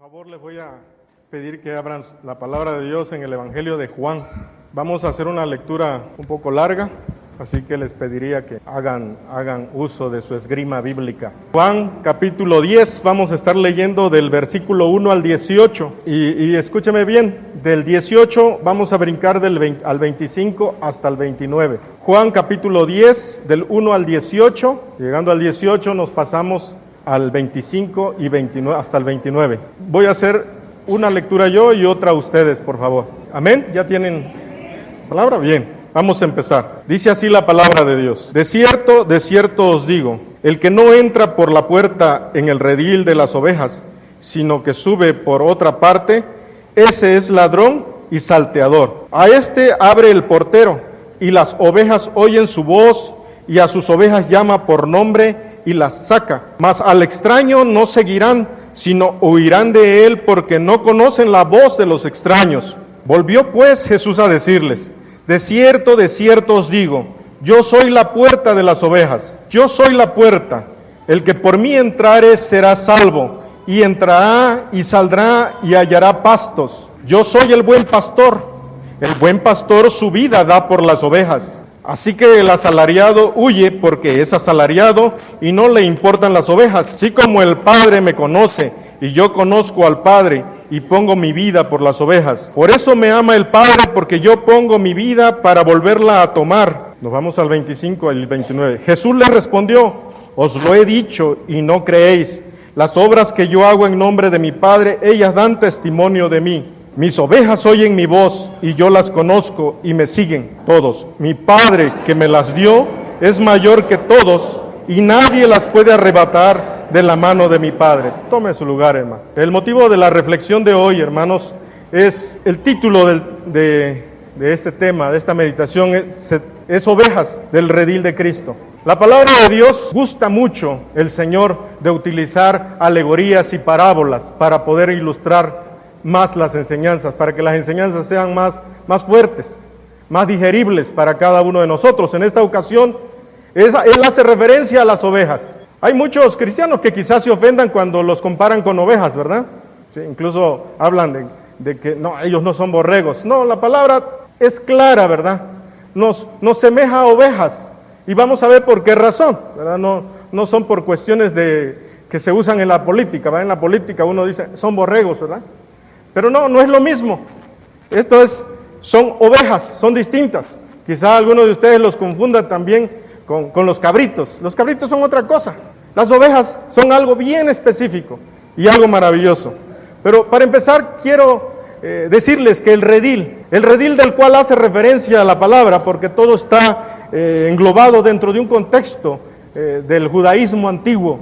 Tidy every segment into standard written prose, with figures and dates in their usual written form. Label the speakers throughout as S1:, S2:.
S1: favor, les voy a pedir que abran la palabra de Dios en el Evangelio de Juan. Vamos a hacer una lectura un poco larga, así que les pediría que hagan uso de su esgrima bíblica. Juan capítulo 10, vamos a estar leyendo del versículo 1 al 18. Y escúcheme bien, del 18 vamos a brincar al 25 hasta el 29. Juan capítulo 10, del 1 al 18, llegando al 18 nos pasamos al 25 y 29, hasta el 29. Voy a hacer una lectura yo y otra ustedes, por favor. ¿Amén? ¿Ya tienen palabra? Bien, vamos a empezar. Dice así la palabra de Dios. De cierto os digo, el que no entra por la puerta en el redil de las ovejas, sino que sube por otra parte, ese es ladrón y salteador. A este abre el portero, y las ovejas oyen su voz, y a sus ovejas llama por nombre, y las saca. Mas al extraño no seguirán, sino huirán de él, porque no conocen la voz de los extraños. Volvió pues Jesús a decirles, de cierto os digo, yo soy la puerta de las ovejas, yo soy la puerta. El que por mí entrare será salvo, y entrará y saldrá y hallará pastos. Yo soy el buen pastor su vida da por las ovejas. Así que el asalariado huye porque es asalariado y no le importan las ovejas. Así como el Padre me conoce y yo conozco al Padre y pongo mi vida por las ovejas. Por eso me ama el Padre, porque yo pongo mi vida para volverla a tomar. Nos vamos al 25 y al 29. Jesús le respondió, os lo he dicho y no creéis. Las obras que yo hago en nombre de mi Padre, ellas dan testimonio de mí. Mis ovejas oyen mi voz y yo las conozco y me siguen todos. Mi Padre que me las dio es mayor que todos y nadie las puede arrebatar de la mano de mi Padre. Tome su lugar, hermano. El motivo de la reflexión de hoy, hermanos, es el título de este tema, de esta meditación, es ovejas del redil de Cristo. La palabra de Dios gusta mucho el Señor de utilizar alegorías y parábolas para poder ilustrar más las enseñanzas, para que las enseñanzas sean más fuertes, más digeribles para cada uno de nosotros. En esta ocasión, él hace referencia a las ovejas. Hay muchos cristianos que quizás se ofendan cuando los comparan con ovejas, ¿verdad? Sí, incluso hablan de que no, ellos no son borregos. No, la palabra es clara, ¿verdad? Nos semeja a ovejas. Y vamos a ver por qué razón, ¿verdad? No son por cuestiones que se usan en la política, ¿verdad? En la política uno dice, son borregos, ¿verdad? Pero no es lo mismo. Son ovejas, son distintas. Quizá alguno de ustedes los confunda también con los cabritos. Los cabritos son otra cosa. Las ovejas son algo bien específico y algo maravilloso. Pero para empezar quiero decirles que el redil del cual hace referencia a la palabra, porque todo está englobado dentro de un contexto del judaísmo antiguo.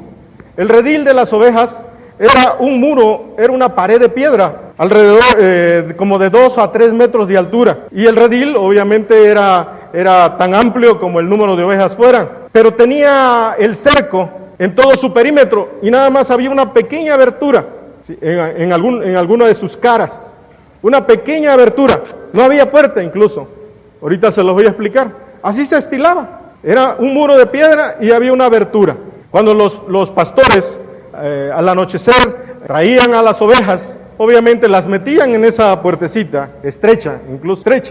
S1: El redil de las ovejas era un muro, era una pared de piedra, alrededor como de 2 a 3 metros de altura. Y el redil obviamente era tan amplio como el número de ovejas fueran, pero tenía el cerco en todo su perímetro y nada más había una pequeña abertura, ¿sí? en alguna de sus caras, una pequeña abertura, no había puerta incluso. Ahorita se los voy a explicar. Así se estilaba, era un muro de piedra y había una abertura. Cuando los pastores al anochecer traían a las ovejas, obviamente las metían en esa puertecita, estrecha,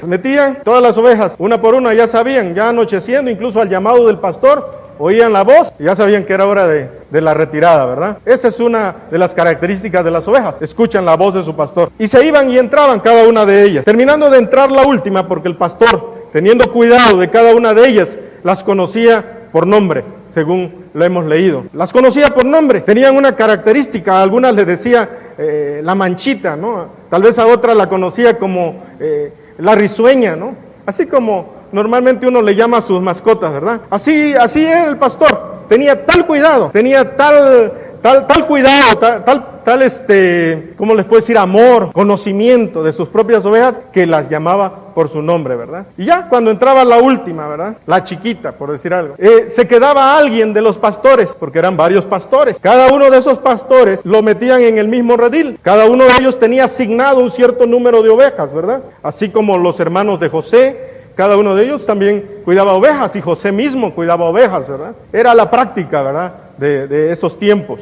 S1: metían todas las ovejas, una por una, ya sabían, ya anocheciendo, incluso al llamado del pastor, oían la voz y ya sabían que era hora de la retirada, ¿verdad? Esa es una de las características de las ovejas, escuchan la voz de su pastor. Y se iban y entraban cada una de ellas, terminando de entrar la última, porque el pastor, teniendo cuidado de cada una de ellas, las conocía por nombre, según lo hemos leído. Las conocía por nombre, tenían una característica, a algunas les decía la manchita, ¿no? Tal vez a otra la conocía como la risueña, ¿no? Así como normalmente uno le llama a sus mascotas, ¿verdad? Así era el pastor, tenía tal cuidado, tenía tal cuidado, ¿cómo les puedo decir? Amor, conocimiento de sus propias ovejas, que las llamaba por su nombre, ¿verdad? Y ya cuando entraba la última, ¿verdad? La chiquita, por decir algo, se quedaba alguien de los pastores, porque eran varios pastores. Cada uno de esos pastores lo metían en el mismo redil. Cada uno de ellos tenía asignado un cierto número de ovejas, ¿verdad? Así como los hermanos de José, cada uno de ellos también cuidaba ovejas, y José mismo cuidaba ovejas, ¿verdad? Era la práctica, ¿verdad? De esos tiempos.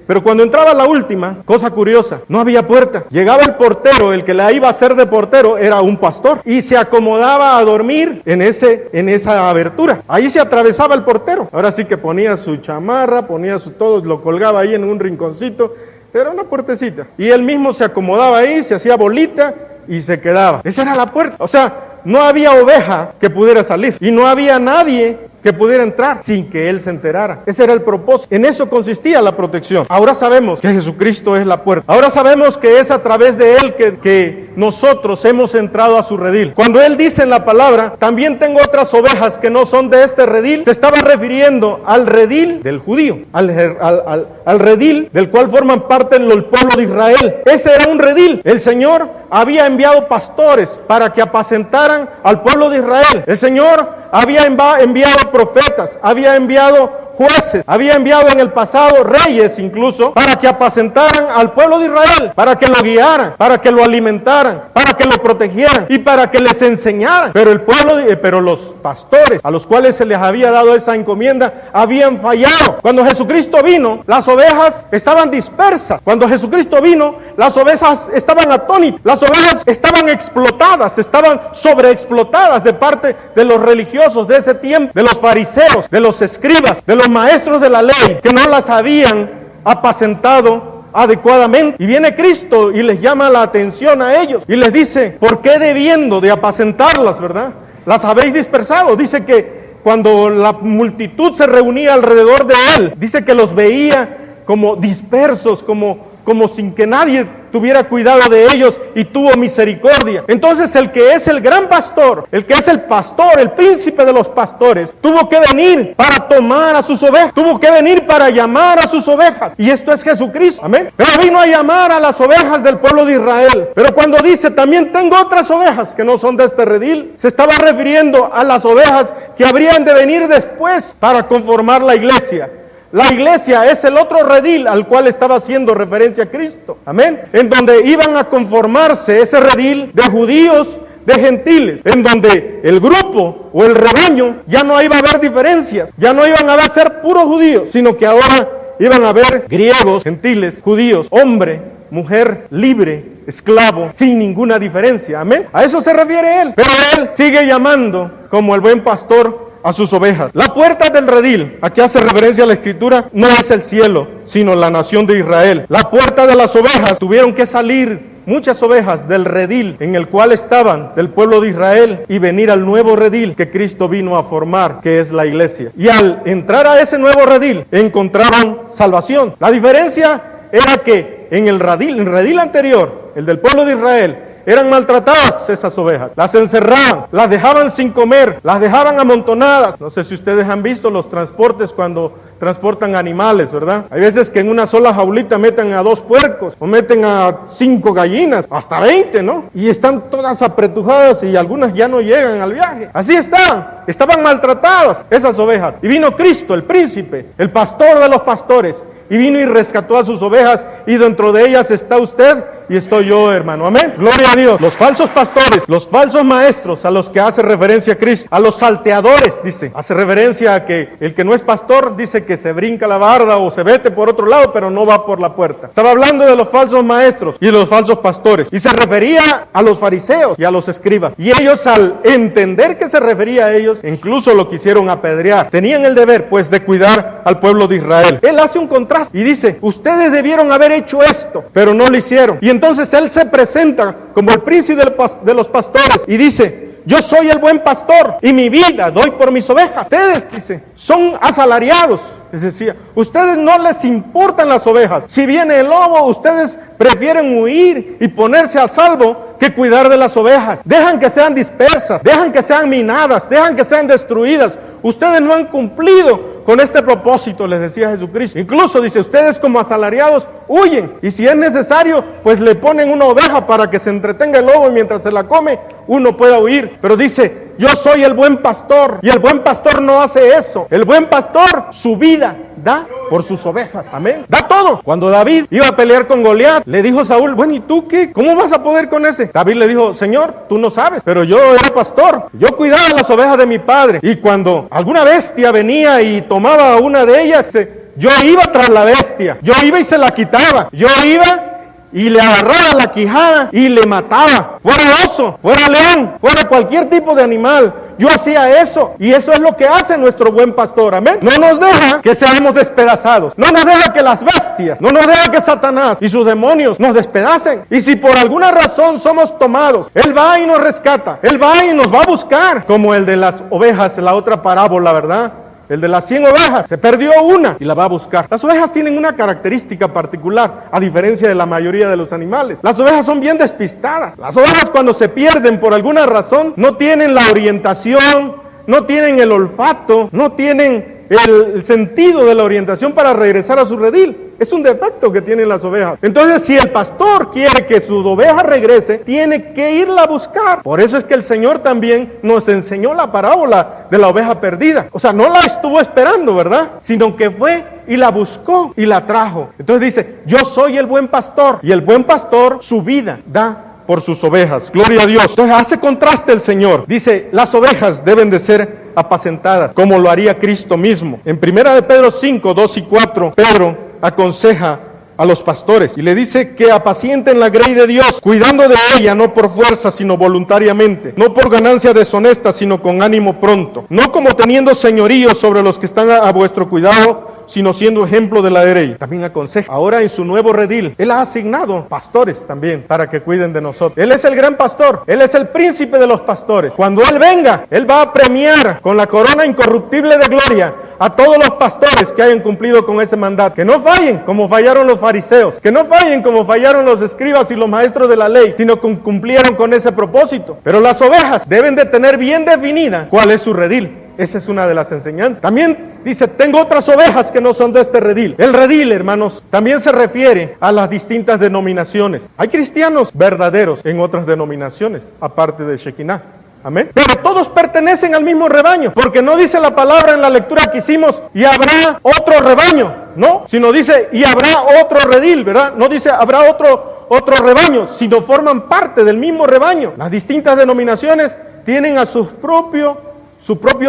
S1: pero cuando entraba la última, cosa curiosa, no había puerta. Llegaba el portero, el que la iba a hacer de portero era un pastor, y se acomodaba a dormir en esa abertura. Ahí se atravesaba el portero. Ahora sí que ponía su chamarra, ponía su todo, lo colgaba ahí en un rinconcito. Era una puertecita. Y él mismo se acomodaba ahí, se hacía bolita y se quedaba. Esa era la puerta. O sea, no había oveja que pudiera salir. Y no había nadie que pudiera entrar sin que él se enterara. Ese era el propósito. En eso consistía la protección. Ahora sabemos que Jesucristo es la puerta. Ahora sabemos que es a través de él que nosotros hemos entrado a su redil. Cuando él dice en la palabra, también tengo otras ovejas que no son de este redil, se estaba refiriendo al redil del judío, al redil del cual forman parte el pueblo de Israel. Ese era un redil. El Señor había enviado pastores para que apacentaran al pueblo de Israel. El Señor había enviado profetas, había enviado jueces, había enviado en el pasado reyes incluso, para que apacentaran al pueblo de Israel, para que lo guiaran, para que lo alimentaran, para que lo protegieran y para que les enseñaran. Pero los pastores a los cuales se les había dado esa encomienda habían fallado. Cuando Jesucristo vino, las ovejas estaban dispersas. Cuando Jesucristo vino, las ovejas estaban atónitas, las ovejas estaban explotadas, estaban sobreexplotadas de parte de los religiosos de ese tiempo, de los fariseos, de los escribas, de los maestros de la ley, que no las habían apacentado adecuadamente. Y viene Cristo y les llama la atención a ellos y les dice, ¿por qué debiendo de apacentarlas, verdad? Las habéis dispersado. Dice que cuando la multitud se reunía alrededor de él, dice que los veía como dispersos, como sin que nadie tuviera cuidado de ellos, y tuvo misericordia. Entonces el que es el gran pastor, el que es el pastor, el príncipe de los pastores, tuvo que venir para tomar a sus ovejas, tuvo que venir para llamar a sus ovejas, y esto es Jesucristo, amén. Pero vino a llamar a las ovejas del pueblo de Israel. Pero cuando dice, también tengo otras ovejas que no son de este redil, se estaba refiriendo a las ovejas que habrían de venir después para conformar la iglesia. La iglesia es el otro redil al cual estaba haciendo referencia Cristo, amén, en donde iban a conformarse ese redil de judíos, de gentiles, en donde el grupo o el rebaño ya no iba a haber diferencias, ya no iban a ser puros judíos, sino que ahora iban a haber griegos, gentiles, judíos, hombre, mujer, libre, esclavo, sin ninguna diferencia, amén. A eso se refiere él, pero él sigue llamando como el buen pastor a sus ovejas. La puerta del redil, aquí hace referencia a la escritura, no es el cielo, sino la nación de Israel. La puerta de las ovejas, tuvieron que salir muchas ovejas del redil en el cual estaban, del pueblo de Israel, y venir al nuevo redil que Cristo vino a formar, que es la iglesia. Y al entrar a ese nuevo redil, encontraban salvación. La diferencia era que en el redil anterior, el del pueblo de Israel, eran maltratadas esas ovejas, las encerraban, las dejaban sin comer, las dejaban amontonadas. No sé si ustedes han visto los transportes cuando transportan animales, ¿verdad? Hay veces que en una sola jaulita meten a 2 puercos, o meten a 5 gallinas, hasta 20, ¿no? Y están todas apretujadas y algunas ya no llegan al viaje. Así estaban maltratadas esas ovejas. Y vino Cristo, el príncipe, el pastor de los pastores, y vino y rescató a sus ovejas, y dentro de ellas está usted y estoy yo, hermano, amén. Gloria a Dios. Los falsos pastores, los falsos maestros a los que hace referencia Cristo, a los salteadores, dice, hace referencia a que el que no es pastor, dice que se brinca la barda o se vete por otro lado, pero no va por la puerta. Estaba hablando de los falsos maestros y de los falsos pastores, y se refería a los fariseos y a los escribas, y ellos, al entender que se refería a ellos, incluso lo quisieron apedrear. Tenían el deber, pues, de cuidar al pueblo de Israel. Él hace un contraste y dice, ustedes debieron haber hecho esto, pero no lo hicieron. Y entonces él se presenta como el príncipe de los pastores y dice, yo soy el buen pastor y mi vida doy por mis ovejas. Ustedes, dice, son asalariados. Les decía, ustedes no les importan las ovejas. Si viene el lobo, ustedes prefieren huir y ponerse a salvo que cuidar de las ovejas. Dejan que sean dispersas, dejan que sean minadas, dejan que sean destruidas. Ustedes no han cumplido con este propósito, les decía Jesucristo. Incluso dice, ustedes como asalariados huyen, y si es necesario, pues le ponen una oveja para que se entretenga el lobo y mientras se la come, uno pueda huir. Pero dice, yo soy el buen pastor, y el buen pastor no hace eso. El buen pastor, su vida da por sus ovejas, amén. Da todo. Cuando David iba a pelear con Goliat, le dijo Saúl, bueno, ¿y tú qué? ¿Cómo vas a poder con ese? David le dijo, Señor, tú no sabes, pero yo era pastor, yo cuidaba las ovejas de mi padre, y cuando alguna bestia venía y tomaba una de ellas, yo iba tras la bestia, yo iba y se la quitaba, yo iba y le agarraba la quijada y le mataba, fuera oso, fuera león, fuera cualquier tipo de animal. Yo hacía eso, y eso es lo que hace nuestro buen pastor, amén. No nos deja que seamos despedazados, no nos deja que las bestias, no nos deja que Satanás y sus demonios nos despedacen. Y si por alguna razón somos tomados, Él va y nos rescata, Él va y nos va a buscar, como el de las ovejas, la otra parábola, ¿verdad? El de las 100 ovejas, se perdió una y la va a buscar. Las ovejas tienen una característica particular, a diferencia de la mayoría de los animales. Las ovejas son bien despistadas. Las ovejas, cuando se pierden por alguna razón, no tienen la orientación, no tienen el olfato, no tienen el sentido de la orientación para regresar a su redil. Es un defecto que tienen las ovejas. Entonces, si el pastor quiere que su oveja regrese, tiene que irla a buscar. Por eso es que el Señor también nos enseñó la parábola de la oveja perdida. O sea, no la estuvo esperando, ¿verdad? Sino que fue y la buscó y la trajo. Entonces dice, yo soy el buen pastor, y el buen pastor su vida da por sus ovejas. Gloria a Dios. Entonces hace contraste el Señor. Dice, las ovejas deben de ser apacentadas, como lo haría Cristo mismo. En 1 de Pedro 5, 2 y 4, Pedro aconseja a los pastores y le dice que apacienten la grey de Dios, cuidando de ella, no por fuerza, sino voluntariamente, no por ganancia deshonesta, sino con ánimo pronto, no como teniendo señorío sobre los que están a vuestro cuidado, sino siendo ejemplo de la grey. También aconseja, ahora en su nuevo redil, Él ha asignado pastores también para que cuiden de nosotros. Él es el gran pastor, Él es el príncipe de los pastores. Cuando Él venga, Él va a premiar con la corona incorruptible de gloria a todos los pastores que hayan cumplido con ese mandato. Que no fallen como fallaron los fariseos, que no fallen como fallaron los escribas y los maestros de la ley, sino que cumplieron con ese propósito. Pero las ovejas deben de tener bien definida cuál es su redil. Esa es una de las enseñanzas. También dice, tengo otras ovejas que no son de este redil. El redil, hermanos, también se refiere a las distintas denominaciones. Hay cristianos verdaderos en otras denominaciones, aparte de Shekinah. Amén. Pero todos pertenecen al mismo rebaño, porque no dice la palabra en la lectura que hicimos, y habrá otro rebaño, no, sino dice, y habrá otro redil, ¿verdad? No dice, habrá otro rebaño, sino forman parte del mismo rebaño. Las distintas denominaciones tienen a su propio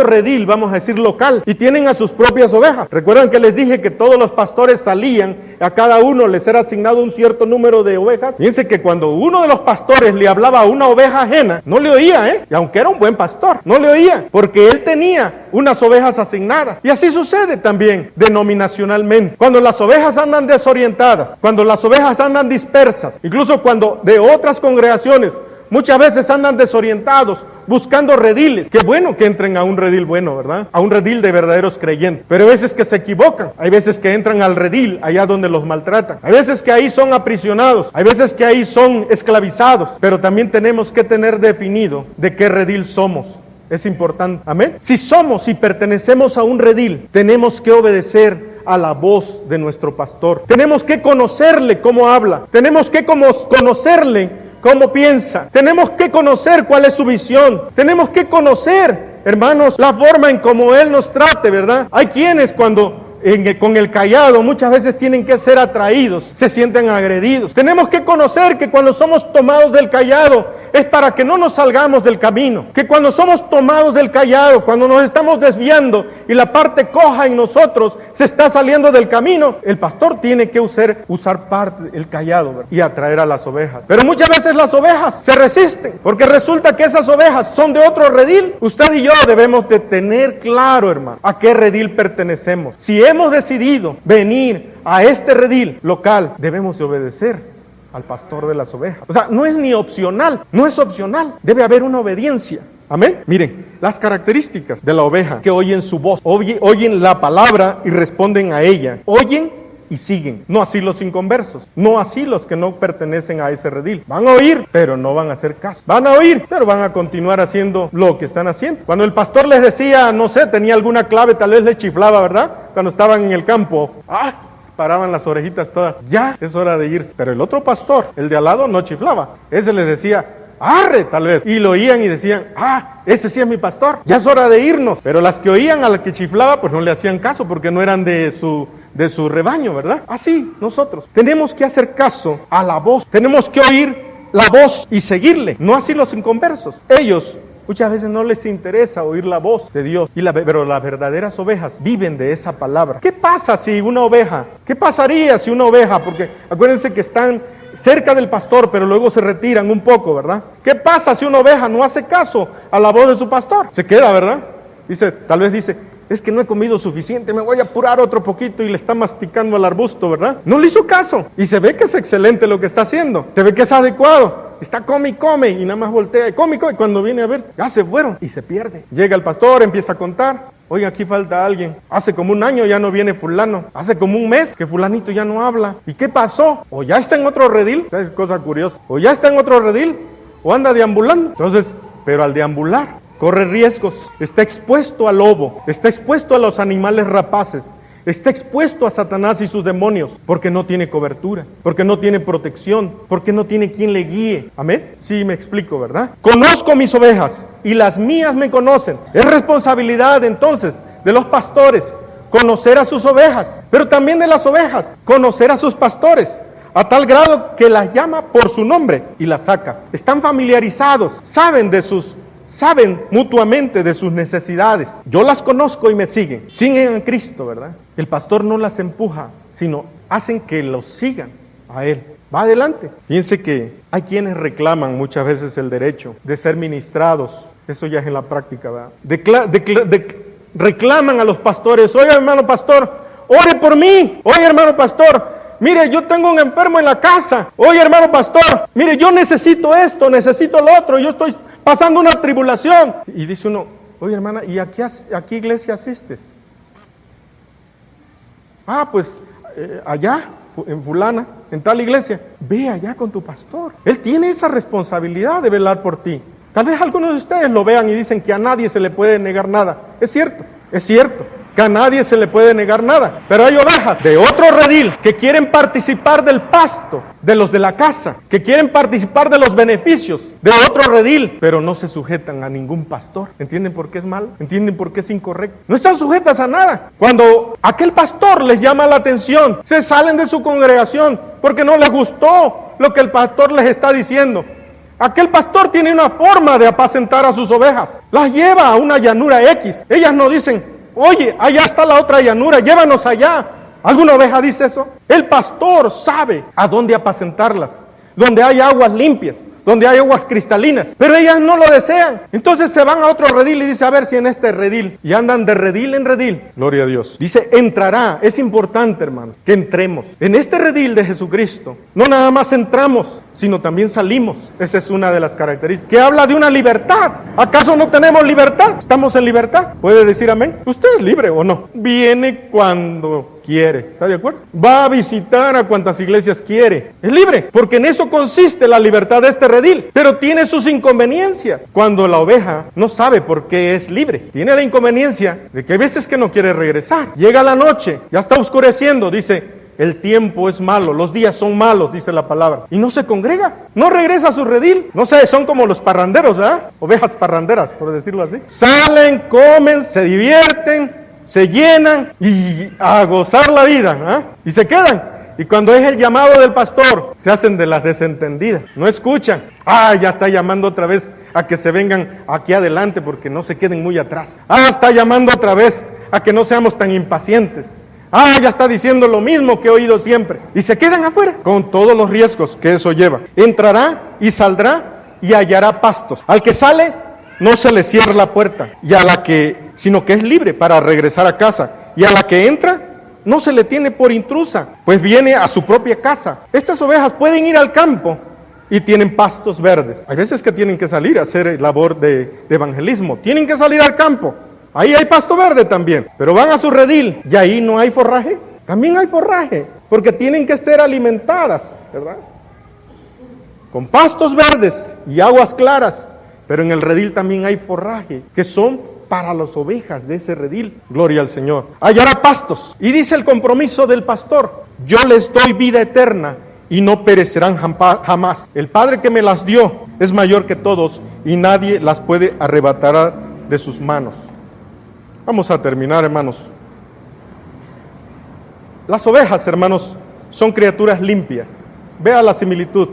S1: redil, vamos a decir local, y tienen a sus propias ovejas. Recuerdan que les dije que todos los pastores salían, a cada uno les era asignado un cierto número de ovejas. Fíjense que cuando uno de los pastores le hablaba a una oveja ajena, no le oía, y aunque era un buen pastor, no le oía, porque él tenía unas ovejas asignadas. Y así sucede también denominacionalmente. Cuando las ovejas andan desorientadas, cuando las ovejas andan dispersas, incluso cuando de otras congregaciones muchas veces andan desorientados, buscando rediles. Qué bueno que entren a un redil bueno, ¿verdad? A un redil de verdaderos creyentes. Pero hay veces que se equivocan. Hay veces que entran al redil allá donde los maltratan. Hay veces que ahí son aprisionados. Hay veces que ahí son esclavizados. Pero también tenemos que tener definido de qué redil somos. Es importante. Amén. Si somos y pertenecemos a un redil, tenemos que obedecer a la voz de nuestro pastor. Tenemos que conocerle cómo habla. Tenemos que conocerle cómo piensa. Tenemos que conocer cuál es su visión. Tenemos que conocer, hermanos, la forma en cómo Él nos trate, ¿verdad? Hay quienes cuando con el cayado muchas veces tienen que ser atraídos, se sienten agredidos. Tenemos que conocer que cuando somos tomados del cayado es para que no nos salgamos del camino, que cuando somos tomados del cayado, cuando nos estamos desviando y la parte coja en nosotros se está saliendo del camino, el pastor tiene que usar parte del cayado, ¿verdad? Y atraer a las ovejas. Pero muchas veces las ovejas se resisten, porque resulta que esas ovejas son de otro redil. Usted y yo debemos de tener claro, hermano, a qué redil pertenecemos. Si hemos decidido venir a este redil local, debemos de obedecer al pastor de las ovejas. O sea, no es ni opcional, no es opcional, debe haber una obediencia. Amén. Miren, las características de la oveja que oyen su voz, oyen la palabra y responden a ella, oyen y siguen. No así los inconversos, no así los que no pertenecen a ese redil. Van a oír, pero no van a hacer caso. Van a oír, pero van a continuar haciendo lo que están haciendo. Cuando el pastor les decía, no sé, tenía alguna clave, tal vez les chiflaba, ¿verdad? Cuando estaban en el campo, paraban las orejitas todas, ya es hora de irse. Pero el otro pastor, el de al lado, no chiflaba. Ese les decía, arre, tal vez. Y lo oían y decían, ese sí es mi pastor, ya es hora de irnos. Pero las que oían a la que chiflaba, pues no le hacían caso porque no eran de su rebaño, ¿verdad? Así nosotros tenemos que hacer caso a la voz, tenemos que oír la voz y seguirle, no así los inconversos. Ellos Muchas veces no les interesa oír la voz de Dios, pero las verdaderas ovejas viven de esa palabra. ¿Qué pasa si una oveja? ¿Qué pasaría si una oveja? Porque acuérdense que están cerca del pastor, pero luego se retiran un poco, ¿verdad? ¿Qué pasa si una oveja no hace caso a la voz de su pastor? Se queda, ¿verdad? Tal vez dice, es que no he comido suficiente, me voy a apurar otro poquito, y le está masticando al arbusto, ¿verdad? No le hizo caso, y se ve que es excelente lo que está haciendo, se ve que es adecuado, está come y come, y nada más voltea y come, y cuando viene a ver, ya se fueron, y se pierde. Llega el pastor, empieza a contar, oiga, aquí falta alguien, hace como un año ya no viene fulano, hace como un mes que fulanito ya no habla, ¿y qué pasó? O ya está en otro redil, es cosa curiosa, o ya está en otro redil, o anda deambulando. Entonces, pero al deambular, corre riesgos, está expuesto al lobo, está expuesto a los animales rapaces, está expuesto a Satanás y sus demonios, porque no tiene cobertura, porque no tiene protección, porque no tiene quien le guíe. ¿Amén? Sí, me explico, ¿verdad? Conozco mis ovejas y las mías me conocen. Es responsabilidad entonces de los pastores conocer a sus ovejas, pero también de las ovejas conocer a sus pastores, a tal grado que las llama por su nombre y las saca. Están familiarizados, saben mutuamente de sus necesidades. Yo las conozco y me siguen en Cristo, ¿verdad? El pastor no las empuja, sino hacen que los sigan a Él. Va adelante. Fíjense que hay quienes reclaman muchas veces el derecho de ser ministrados. Eso ya es en la práctica, ¿verdad? Reclaman a los pastores, oye hermano pastor, ore por mí. Oye hermano pastor, mire, yo tengo un enfermo en la casa. Oye hermano pastor, mire, yo necesito esto, necesito lo otro, yo estoy pasando una tribulación. Y dice uno, oye hermana, ¿y a qué iglesia asistes? Pues allá, en fulana, en tal iglesia. Ve allá con tu pastor. Él tiene esa responsabilidad de velar por ti. Tal vez algunos de ustedes lo vean y dicen que a nadie se le puede negar nada. Es cierto, que a nadie se le puede negar nada. Pero hay ovejas de otro redil que quieren participar del pasto de los de la casa, que quieren participar de los beneficios de otro redil, pero no se sujetan a ningún pastor. ¿Entienden por qué es malo? ¿Entienden por qué es incorrecto? No están sujetas a nada. Cuando aquel pastor les llama la atención, se salen de su congregación porque no les gustó lo que el pastor les está diciendo. Aquel pastor tiene una forma de apacentar a sus ovejas. Las lleva a una llanura X. Ellas no dicen, oye, allá está la otra llanura, llévanos allá. ¿Alguna oveja dice eso? El pastor sabe a dónde apacentarlas, donde hay aguas limpias, donde hay aguas cristalinas, pero ellas no lo desean. Entonces se van a otro redil y dice, a ver si en este redil, y andan de redil en redil. Gloria a Dios. Dice, entrará. Es importante, hermano, que entremos en este redil de Jesucristo. No nada más entramos, sino también salimos. Esa es una de las características. Que habla de una libertad. ¿Acaso no tenemos libertad? ¿Estamos en libertad? ¿Puede decir amén? ¿Usted es libre o no? Viene cuando quiere. ¿Está de acuerdo? Va a visitar a cuantas iglesias quiere. Es libre, porque en eso consiste la libertad de este redil. Pero tiene sus inconveniencias. Cuando la oveja no sabe por qué es libre. Tiene la inconveniencia de que hay veces que no quiere regresar. Llega la noche, ya está oscureciendo, dice, el tiempo es malo, los días son malos, dice la palabra. Y no se congrega, no regresa a su redil. No sé, son como los parranderos, ¿verdad? Ovejas parranderas, por decirlo así. Salen, comen, se divierten, se llenan y a gozar la vida, ¿eh? Y se quedan. Y cuando es el llamado del pastor, se hacen de las desentendidas. No escuchan. Ya está llamando otra vez a que se vengan aquí adelante porque no se queden muy atrás. Está llamando otra vez a que no seamos tan impacientes. Ya está diciendo lo mismo que he oído siempre. Y se quedan afuera, con todos los riesgos que eso lleva. Entrará y saldrá y hallará pastos. Al que sale, no se le cierra la puerta, sino que es libre para regresar a casa. Y a la que entra, no se le tiene por intrusa, pues viene a su propia casa. Estas ovejas pueden ir al campo y tienen pastos verdes. Hay veces que tienen que salir a hacer labor de evangelismo. Tienen que salir al campo. Ahí hay pasto verde también, pero van a su redil y ahí no hay forraje. También hay forraje, porque tienen que ser alimentadas, ¿verdad? Con pastos verdes y aguas claras, pero en el redil también hay forraje, que son para las ovejas de ese redil. Gloria al Señor. Hallará pastos. Y dice el compromiso del pastor, yo les doy vida eterna y no perecerán jamás. El Padre que me las dio es mayor que todos y nadie las puede arrebatar de sus manos. Vamos a terminar, hermanos. Las ovejas, hermanos, son criaturas limpias. Vea la similitud.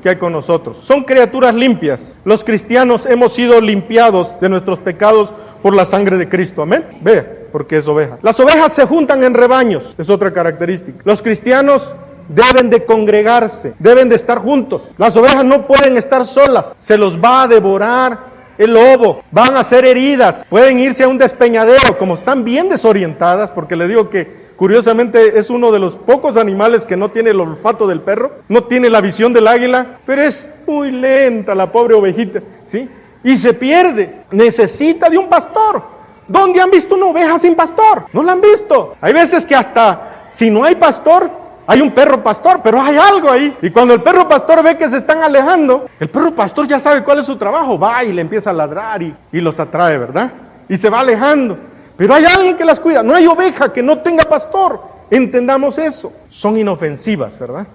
S1: que hay con nosotros. Son criaturas limpias. Los cristianos hemos sido limpiados de nuestros pecados por la sangre de Cristo. Amén. Vea, porque es oveja. Las ovejas se juntan en rebaños, es otra característica. Los cristianos deben de congregarse, deben de estar juntos. Las ovejas no pueden estar solas, se los va a devorar el lobo, van a ser heridas, pueden irse a un despeñadero, como están bien desorientadas, porque le digo que curiosamente es uno de los pocos animales que no tiene el olfato del perro, no tiene la visión del águila, pero es muy lenta la pobre ovejita, ¿sí? Y se pierde, necesita de un pastor. ¿Dónde han visto una oveja sin pastor? No la han visto. Hay veces que hasta si no hay pastor, hay un perro pastor, pero hay algo ahí. Y cuando el perro pastor ve que se están alejando, el perro pastor ya sabe cuál es su trabajo, va y le empieza a ladrar y los atrae, ¿verdad? Y se va alejando. Pero hay alguien que las cuida. No hay oveja que no tenga pastor. Entendamos eso. Son inofensivas, ¿verdad?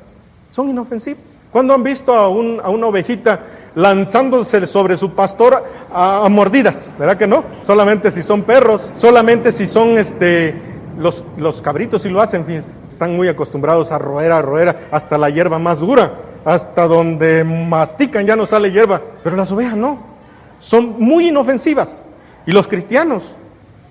S1: Son inofensivas. ¿Cuándo han visto a una ovejita lanzándose sobre su pastor a mordidas? ¿Verdad que no? Solamente si son perros, solamente si son los cabritos, si lo hacen, fíjense, están muy acostumbrados a roer, hasta la hierba más dura, hasta donde mastican ya no sale hierba. Pero las ovejas no, son muy inofensivas. Y los cristianos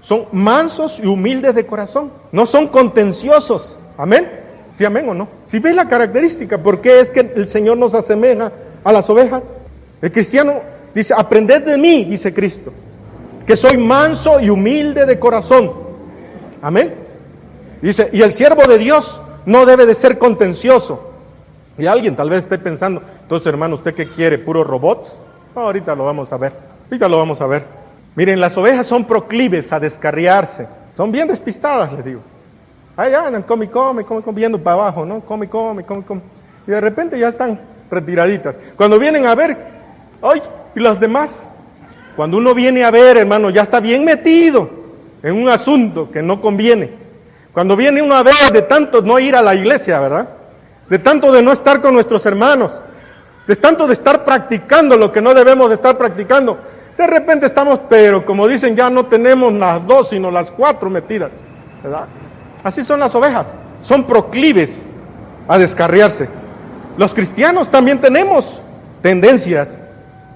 S1: son mansos y humildes de corazón, no son contenciosos. ¿Amén? ¿Sí, amén o no? Si ves la característica, ¿por qué es que el Señor nos asemeja a las ovejas? El cristiano dice, aprended de mí, dice Cristo, que soy manso y humilde de corazón. Amén. Dice, y el siervo de Dios no debe de ser contencioso. Y alguien tal vez esté pensando, entonces hermano, ¿usted qué quiere? ¿Puros robots? No, ahorita lo vamos a ver. Miren, las ovejas son proclives a descarriarse. Son bien despistadas, les digo. Ahí andan, come, viendo para abajo, ¿no? Come. Y de repente ya están retiraditas. Cuando vienen a ver, ¡ay! ¿Y las demás? Cuando uno viene a ver, hermano, ya está bien metido en un asunto que no conviene. Cuando viene uno a ver de tanto no ir a la iglesia, ¿verdad? De tanto de no estar con nuestros hermanos, de tanto de estar practicando lo que no debemos de estar practicando, de repente estamos, pero como dicen, ya no tenemos las 2, sino las 4 metidas, ¿verdad? Así son las ovejas, son proclives a descarriarse. Los cristianos también tenemos tendencias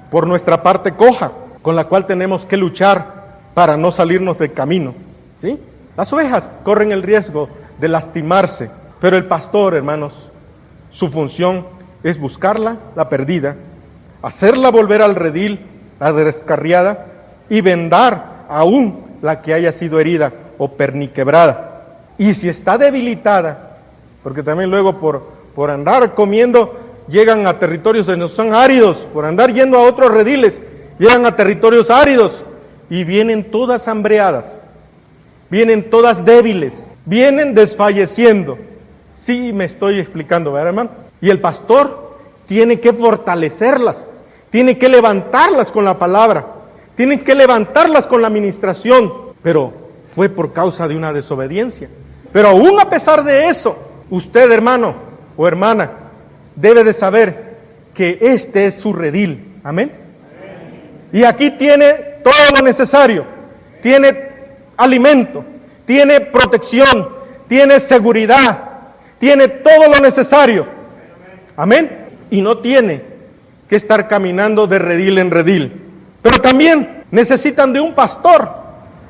S1: por nuestra parte coja, con la cual tenemos que luchar para no salirnos del camino, ¿sí? Las ovejas corren el riesgo de lastimarse, pero el pastor, hermanos, su función es buscarla, la perdida, hacerla volver al redil, la descarriada, y vendar aún la que haya sido herida o perniquebrada. Y si está debilitada, porque también luego por andar comiendo llegan a territorios donde son áridos, por andar yendo a otros rediles, llegan a territorios áridos y vienen todas hambreadas, vienen todas débiles, vienen desfalleciendo. Sí me estoy explicando, ¿verdad, hermano? Y el pastor tiene que fortalecerlas, tiene que levantarlas con la palabra, tiene que levantarlas con la administración, pero fue por causa de una desobediencia. Pero aún a pesar de eso, usted, hermano o hermana, debe de saber que este es su redil. Amén. Y aquí tiene todo lo necesario. Tiene alimento, tiene protección, tiene seguridad, tiene todo lo necesario. Amén. Y no tiene que estar caminando de redil en redil. Pero también necesitan de un pastor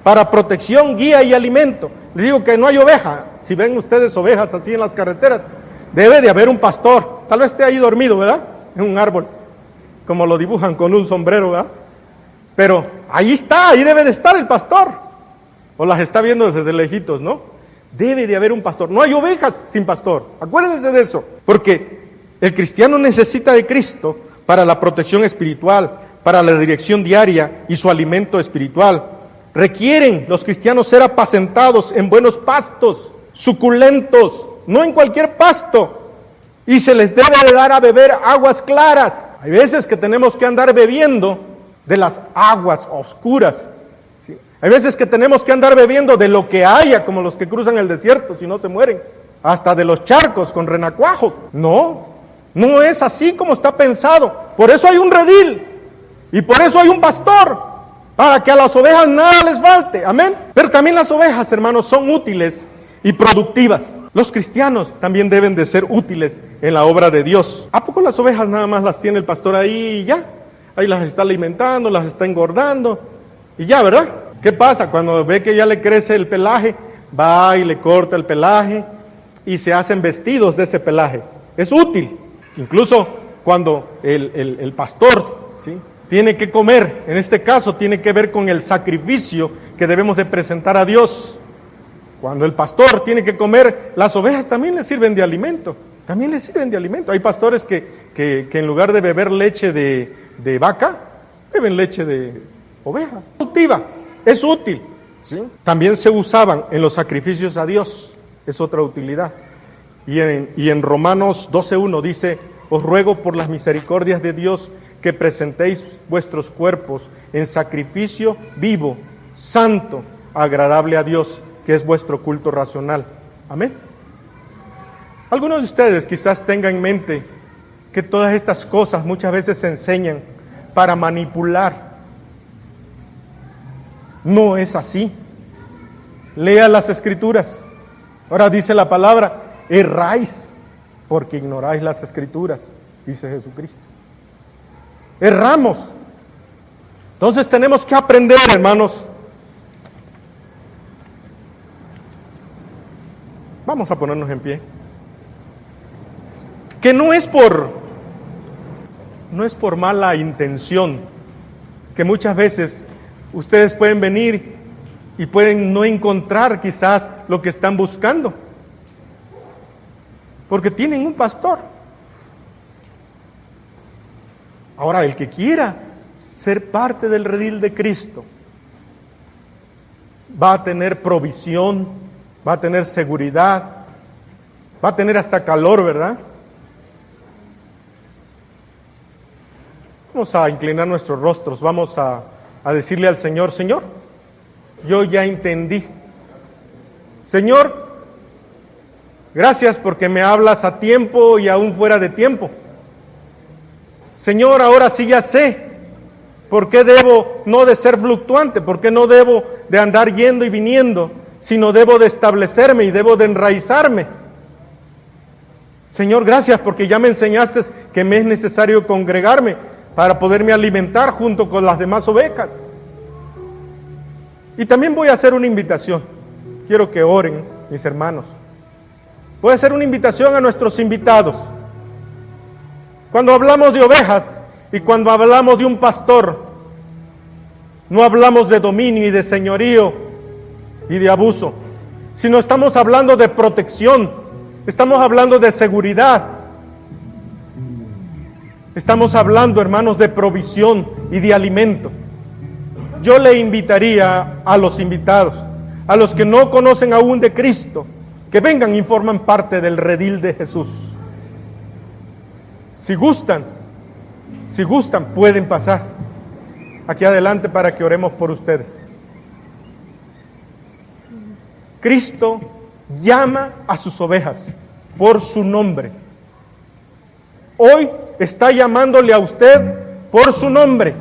S1: para protección, guía y alimento. Les digo que no hay oveja. Si ven ustedes ovejas así en las carreteras, debe de haber un pastor. Tal vez esté ahí dormido, ¿verdad? En un árbol, como lo dibujan con un sombrero, ¿verdad? Pero ahí está, ahí debe de estar el pastor. O las está viendo desde lejitos, ¿no? Debe de haber un pastor. No hay ovejas sin pastor. Acuérdense de eso. Porque el cristiano necesita de Cristo para la protección espiritual, para la dirección diaria y su alimento espiritual. Requieren los cristianos ser apacentados en buenos pastos, suculentos, no en cualquier pasto. Y se les debe de dar a beber aguas claras. Hay veces que tenemos que andar bebiendo de las aguas oscuras, ¿sí? Hay veces que tenemos que andar bebiendo de lo que haya, como los que cruzan el desierto, si no se mueren, hasta de los charcos con renacuajos. No es así como está pensado. Por eso hay un redil y por eso hay un pastor, para que a las ovejas nada les falte. Amén. Pero también las ovejas, hermanos, son útiles y productivas. Los cristianos también deben de ser útiles en la obra de Dios. ¿A poco las ovejas nada más las tiene el pastor ahí y ya? Ahí las está alimentando, las está engordando y ya, ¿verdad? ¿Qué pasa? Cuando ve que ya le crece el pelaje, va y le corta el pelaje y se hacen vestidos de ese pelaje. Es útil. Incluso cuando el pastor, ¿sí?, tiene que comer, en este caso tiene que ver con el sacrificio que debemos de presentar a Dios. Cuando el pastor tiene que comer, las ovejas también le sirven de alimento. También le sirven de alimento. Hay pastores que en lugar de beber leche de vaca, beben leche de oveja. Productiva, es útil, ¿sí? También se usaban en los sacrificios a Dios, es otra utilidad. Y en Romanos 12:1 dice: os ruego por las misericordias de Dios que presentéis vuestros cuerpos en sacrificio vivo, santo, agradable a Dios, que es vuestro culto racional. Amén. Algunos de ustedes quizás tengan en mente que todas estas cosas muchas veces se enseñan para manipular. No es así. Lea las Escrituras. Ahora dice la palabra: erráis porque ignoráis las Escrituras, dice Jesucristo. Erramos. Entonces tenemos que aprender, hermanos. Vamos a ponernos en pie. Que no es por mala intención, que muchas veces ustedes pueden venir y pueden no encontrar quizás lo que están buscando, porque tienen un pastor. Ahora, el que quiera ser parte del redil de Cristo va a tener provisión, va a tener seguridad, va a tener hasta calor, ¿verdad? Vamos a inclinar nuestros rostros, vamos a decirle al Señor: Señor, yo ya entendí. Señor, gracias porque me hablas a tiempo y aún fuera de tiempo. Señor, ahora sí ya sé por qué debo no de ser fluctuante, por qué no debo de andar yendo y viniendo, sino debo de establecerme y debo de enraizarme. Señor, gracias porque ya me enseñaste que me es necesario congregarme para poderme alimentar junto con las demás ovejas. Y también voy a hacer una invitación. Quiero que oren, mis hermanos. Voy a hacer una invitación a nuestros invitados. Cuando hablamos de ovejas y cuando hablamos de un pastor, no hablamos de dominio y de señorío y de abuso, sino estamos hablando de protección, estamos hablando de seguridad, estamos hablando, hermanos, de provisión y de alimento. Yo le invitaría a los invitados, a los que no conocen aún de Cristo, que vengan y forman parte del redil de Jesús. Si gustan, pueden pasar aquí adelante para que oremos por ustedes. Cristo llama a sus ovejas por su nombre. Hoy está llamándole a usted por su nombre.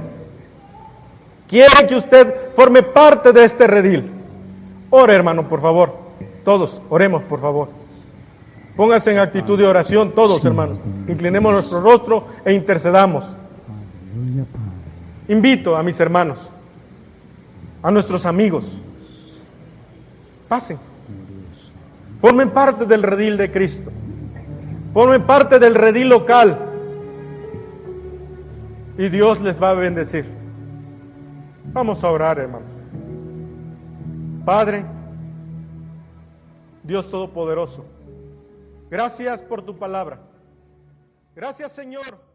S1: Quiere que usted forme parte de este redil. Ore, hermano, por favor. Todos, oremos, por favor. Pónganse en actitud de oración, todos, hermanos. Inclinemos nuestro rostro e intercedamos. Invito a mis hermanos, a nuestros amigos, pasen. Formen parte del redil de Cristo. Formen parte del redil local. Y Dios les va a bendecir. Vamos a orar, hermanos. Padre, Dios Todopoderoso, gracias por tu palabra. Gracias, Señor.